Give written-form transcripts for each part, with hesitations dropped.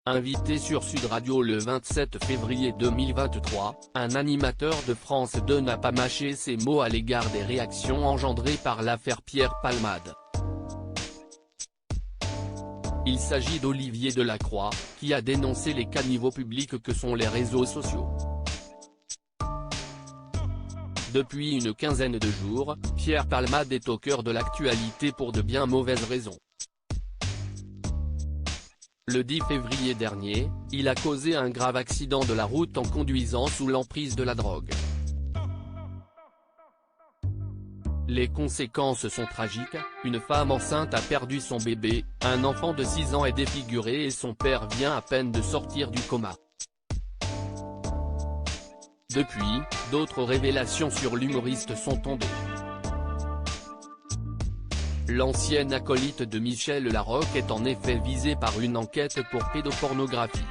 Invité sur Sud Radio le 27 février 2023, un animateur de France 2 n'a pas mâché ses mots à l'égard des réactions engendrées par l'affaire Pierre Palmade. Il s'agit d'Olivier Delacroix, qui a dénoncé les caniveaux publics que sont les réseaux sociaux. Depuis une quinzaine de jours, Pierre Palmade est au cœur de l'actualité pour de bien mauvaises raisons. Le 10 février dernier, il a causé un grave accident de la route en conduisant sous l'emprise de la drogue. Les conséquences sont tragiques, une femme enceinte a perdu son bébé, un enfant de 6 ans est défiguré et son père vient à peine de sortir du coma. Depuis, d'autres révélations sur l'humoriste sont tombées. L'ancienne acolyte de Michel Larocque est en effet visée par une enquête pour pédopornographie.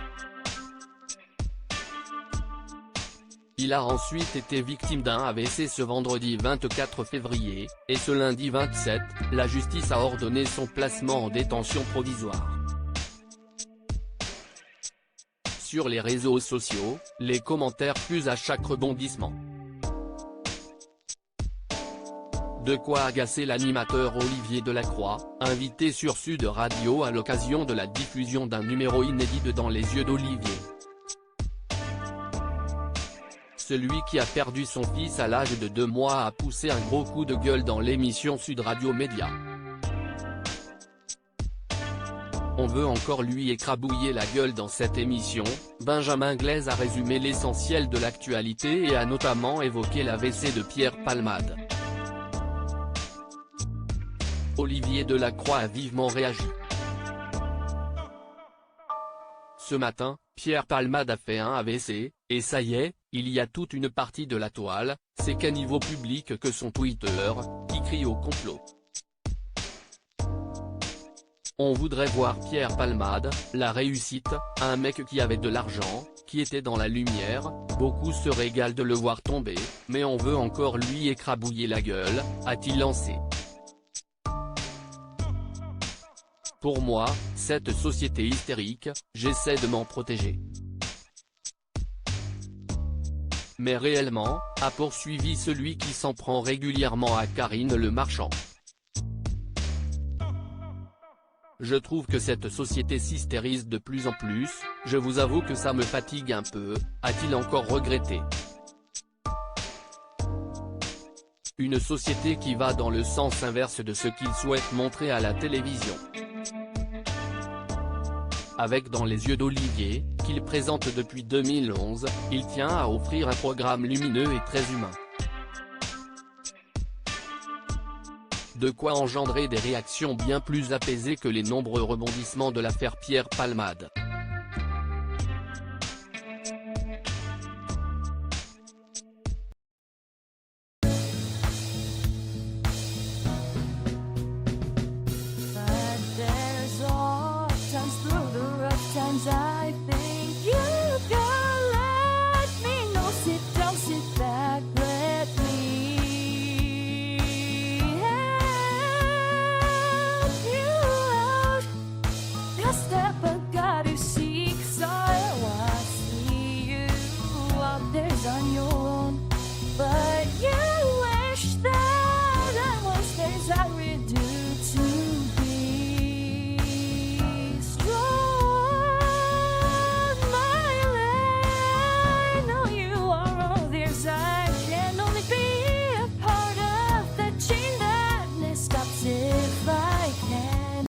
Il a ensuite été victime d'un AVC ce vendredi 24 février, et ce lundi 27, la justice a ordonné son placement en détention provisoire. Sur les réseaux sociaux, les commentaires fusent à chaque rebondissement. De quoi agacer l'animateur Olivier Delacroix, invité sur Sud Radio à l'occasion de la diffusion d'un numéro inédit de Dans les yeux d'Olivier. Celui qui a perdu son fils à l'âge de 2 mois a poussé un gros coup de gueule dans l'émission Sud Radio Média. On veut encore lui écrabouiller la gueule dans cette émission. Benjamin Glaise a résumé l'essentiel de l'actualité et a notamment évoqué l'AVC de Pierre Palmade. Olivier Delacroix a vivement réagi. Ce matin, Pierre Palmade a fait un AVC, et ça y est, il y a toute une partie de la toile, ces caniveaux publics que sont Twitter, qui crient au complot. On voudrait voir Pierre Palmade, la réussite, un mec qui avait de l'argent, qui était dans la lumière, beaucoup se régalent de le voir tomber, mais on veut encore lui écrabouiller la gueule, a-t-il lancé. Pour moi, cette société hystérique, j'essaie de m'en protéger. Mais réellement, a poursuivi celui qui s'en prend régulièrement à Karine Le Marchand. Je trouve que cette société s'hystérise de plus en plus, je vous avoue que ça me fatigue un peu, a-t-il encore regretté. Une société qui va dans le sens inverse de ce qu'il souhaite montrer à la télévision. Avec Dans les yeux d'Olivier, qu'il présente depuis 2011, il tient à offrir un programme lumineux et très humain. De quoi engendrer des réactions bien plus apaisées que les nombreux rebondissements de l'affaire Pierre Palmade.